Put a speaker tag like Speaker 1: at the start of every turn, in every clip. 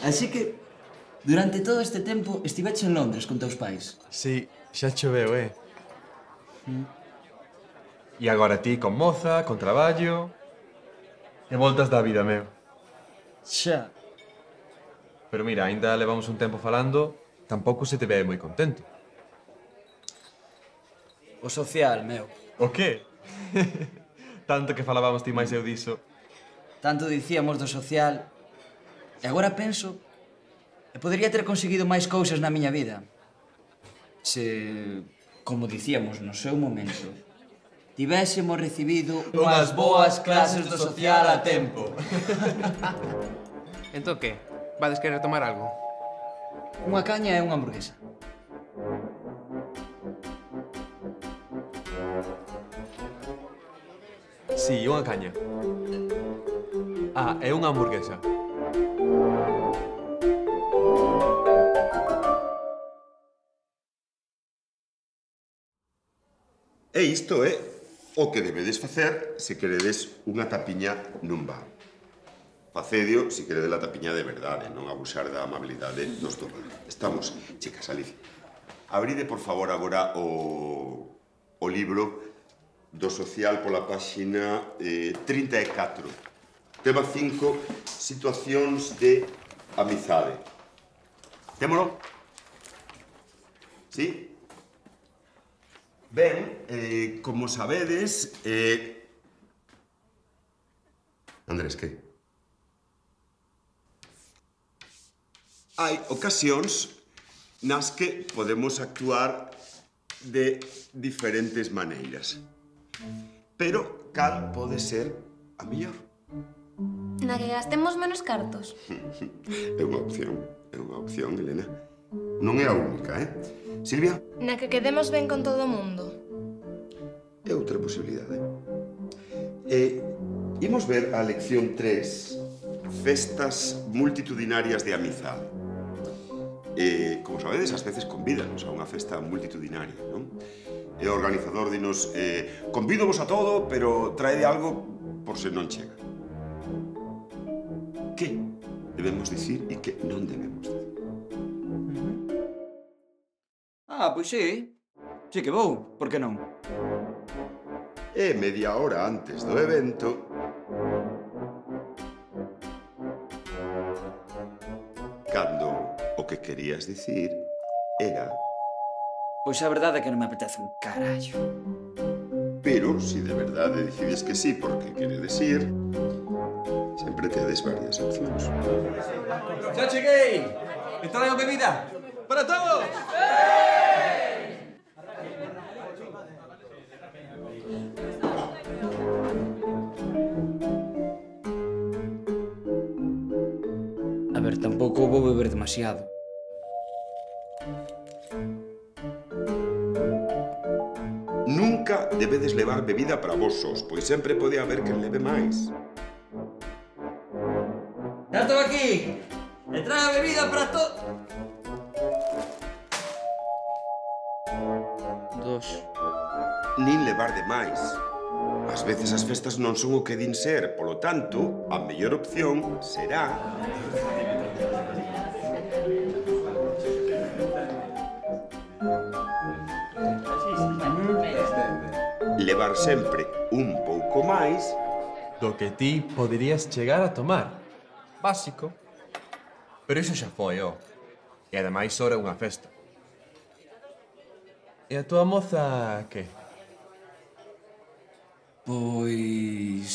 Speaker 1: Así que, durante todo este tempo, estiveche en Londres con teus pais?
Speaker 2: Sí, xa choveu, E agora ti con moza, con traballo... E voltas da vida, meu.
Speaker 1: Xa.
Speaker 2: Pero mira, aínda levamos un tempo falando, tampouco se te ve moi contento.
Speaker 1: O social, meu.
Speaker 2: O qué? Tanto que falábamos ti máis eu diso.
Speaker 1: Tanto dicíamos do social, e agora penso que podería ter conseguido máis cousas na miña vida. Se, como dicíamos no seu momento, tivésemos recibido unhas boas clases do social a tempo.
Speaker 3: Entón que? Vades querer tomar algo?
Speaker 1: Unha caña e unha hamburguesa.
Speaker 2: Si, unha caña. Ah, e unha hamburguesa.
Speaker 4: E isto é o que debedes facer se queredes unha tapiña nun bar. Facedio se queredes a tapiña de verdade, non abusar da amabilidade dos do bar. Estamos, chicas, Alicia. Abride, por favor, agora o libro do social pola páxina 34. Tema 5, situacións de amizade. Témolo? Sí? Ben, como sabedes... Andrés, que? Hai ocasións nas que podemos actuar de diferentes maneiras. Pero cal pode ser a mellor?
Speaker 5: Na que gastemos menos cartos.
Speaker 4: É unha opción, Elena. Non é a única, Silvia?
Speaker 5: Na que quedemos ben con todo o mundo.
Speaker 4: É outra posibilidade. Imos ver a lección 3, festas multitudinarias de amizade. Como sabedes, ás veces convídanos a unha festa multitudinaria, non? E o organizador dinos, convídovos a todo, pero traede algo por se non chega. Que debemos dicir e que non debemos dicir?
Speaker 1: Ah, pois sí. Sí que vou, por que non?
Speaker 4: E media hora antes do evento... Cando o que querías dicir era...
Speaker 1: Pois a verdade é que non me apetece un carallo.
Speaker 4: Pero, se de verdade decides que sí porque queredes ir, sempre tedes varias opcións.
Speaker 2: Xa cheguei! Me traio bebida! Para todos!
Speaker 1: A ver, tampouco vou beber demasiado.
Speaker 4: Nunca debedes levar bebida para vos sós, pois sempre pode haber quen leve máis.
Speaker 1: Ya estou aquí! E trae a bebida para todo... Dos.
Speaker 4: Nin levar de máis. Ás veces as festas non son o que din ser, polo tanto, a mellor opción será... levar sempre un pouco máis
Speaker 2: Do que ti poderías chegar a tomar. Básico. Pero iso xa foi, E ademais ora é unha festa. E a tua moza, que?
Speaker 1: Pois...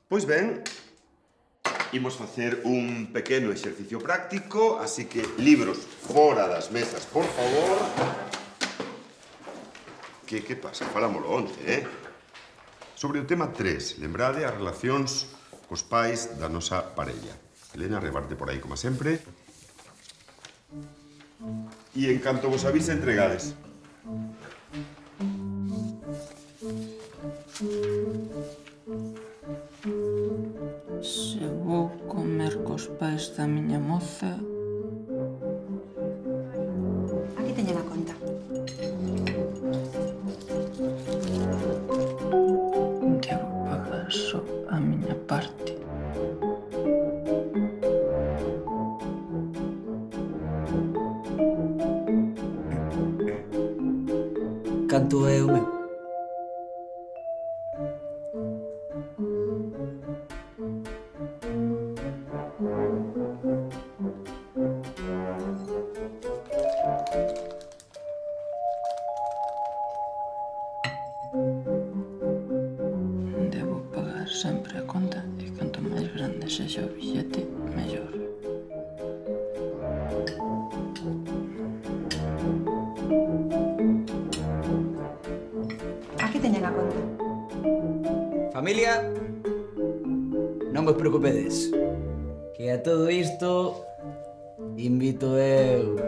Speaker 4: Pois ben, Imos facer un pequeno exercicio práctico, así que libros fora das mesas, por favor. Que pasa? Falámoslo onte, Sobre o tema 3, lembrade as relacións cos pais da nosa parella. Elena, rebarte por aí, como sempre. E en canto vos avise, entregades.
Speaker 6: Se vou comer cos pais da miña moza...
Speaker 7: Aquí teñen a conta.
Speaker 6: Debo pagar só a miña parte.
Speaker 1: Canto é o meu?
Speaker 6: Debo pagar sempre a conta e canto máis grande sexa o billete, mellor.
Speaker 7: Aquí teñen a conta.
Speaker 1: Familia, non vos preocupedes, que a todo isto invito eu.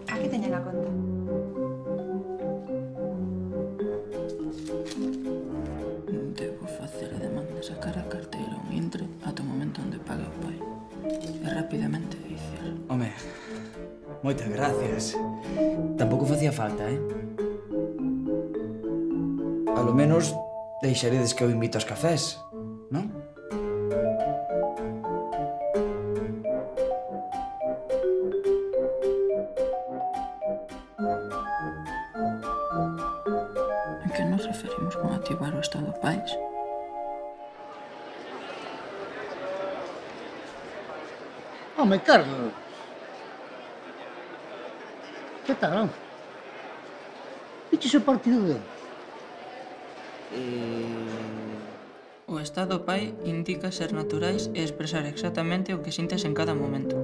Speaker 7: Aquí teñen a conta.
Speaker 6: Debo facer a demanda, sacar a carteira un intre ata o momento onde paga o pai. E rapidamente dicir...
Speaker 1: Home, moitas gracias. Tampouco facía falta, A lo menos deixaredes que eu invito aos cafés, non?
Speaker 6: A que nos referimos con activar o estado pais?
Speaker 8: Home, Carlos. Que tal, home? Viches o partido de onte?
Speaker 6: O estado pai indica ser naturais e expresar exactamente o que sintes en cada momento.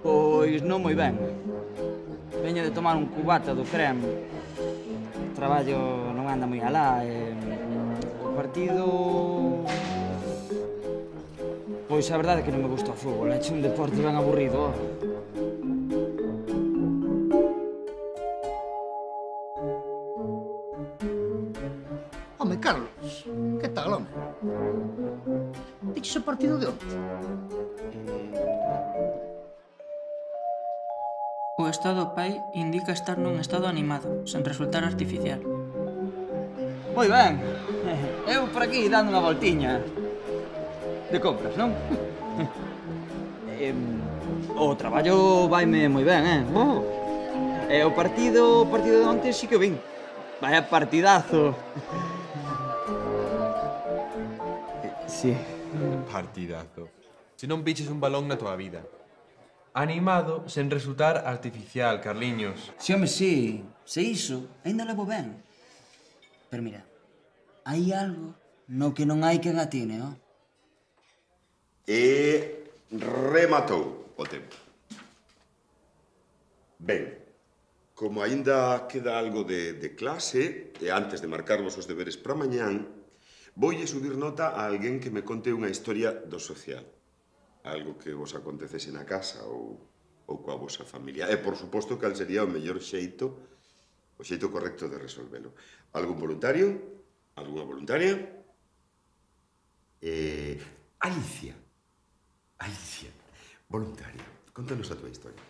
Speaker 1: Pois non moi ben. Veño de tomar un cubata do creme. O traballo non anda moi alá e... O partido... Pois a verdade é que non me gusta o fútbol, é un deporte ben aburrido.
Speaker 8: Home, Carlos. Que tal, home? Viches o partido de onte?
Speaker 6: O estado pai indica estar nun estado animado, sen resultar artificial.
Speaker 1: Moi ben. Eu por aquí dando unha voltiña. De compras, non? O traballo vaime moi ben, E o partido de onte sí que o vin. Vaya partidazo. Sí.
Speaker 2: Partidazo. Se non viches un balón na tua vida. Animado sen resultar artificial, Carliños.
Speaker 1: Si, home, si. Se iso, ainda levo ben. Pero mira, hai algo no que non hai quen atine,
Speaker 4: E rematou o tempo. Ben, como aínda queda algo de clase, e antes de marcarvos os deberes para mañán, voulle subir nota a alguén que me conte unha historia do social. Algo que vos acontecese na casa ou coa vosa familia. E, por suposto, cal sería o mellor xeito, o xeito correcto de resolvelo. Algún voluntario? Alguna voluntaria? Alicia. Alicia, voluntaria. Contanos a tua historia.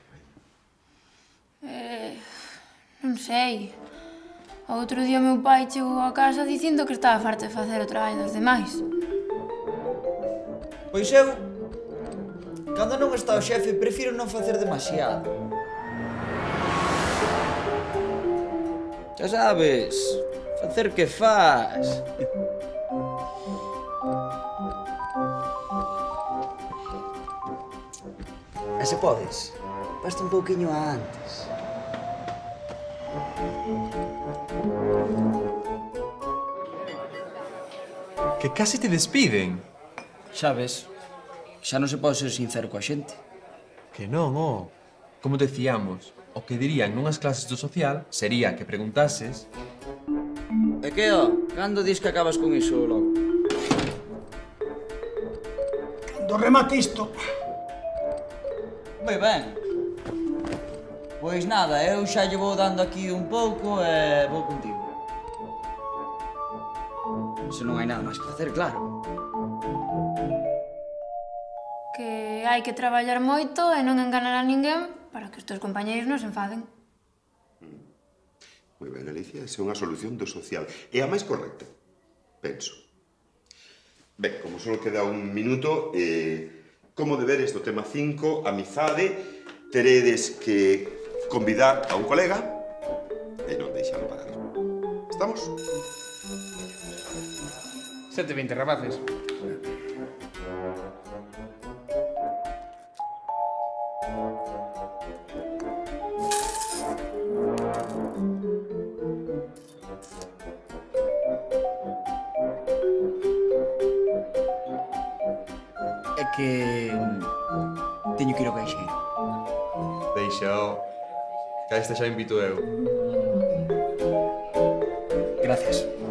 Speaker 5: Non sei. O outro día meu pai chegou a casa dicindo que estaba farto de facer o traballo dos demais.
Speaker 1: Pois eu Cando non está o xefe, prefiro non facer demasiado. Xa sabes, facer que faz. E se podes, basta un pouquiño antes.
Speaker 2: Que casi te despiden.
Speaker 1: Sabes, xa non se pode ser sincero coa xente.
Speaker 2: Que non, oh. Como decíamos, o que dirían nunhas clases do social sería que preguntases...
Speaker 1: E que, cando dis que acabas con iso, logo?
Speaker 8: Cando remate isto.
Speaker 1: Moi ben. Pois nada, eu xa lle vou dando aquí un pouco e vou contigo. Se non hai nada máis que facer, claro.
Speaker 5: Que hai que traballar moito e non enganar a ninguén para que os teus compañeiros non se enfaden.
Speaker 4: Moi ben, Alicia, esa é unha solución do social. É a máis correcta, penso. Ben, como só queda un minuto, como deberes do tema 5, amizade, teredes que convidar a un colega e non deixalo pagar. Estamos?
Speaker 3: 7:20, rapaces.
Speaker 1: É que... teño que ir ao caixeiro.
Speaker 2: Deixa, que a este xa invito eu.
Speaker 1: Gracias.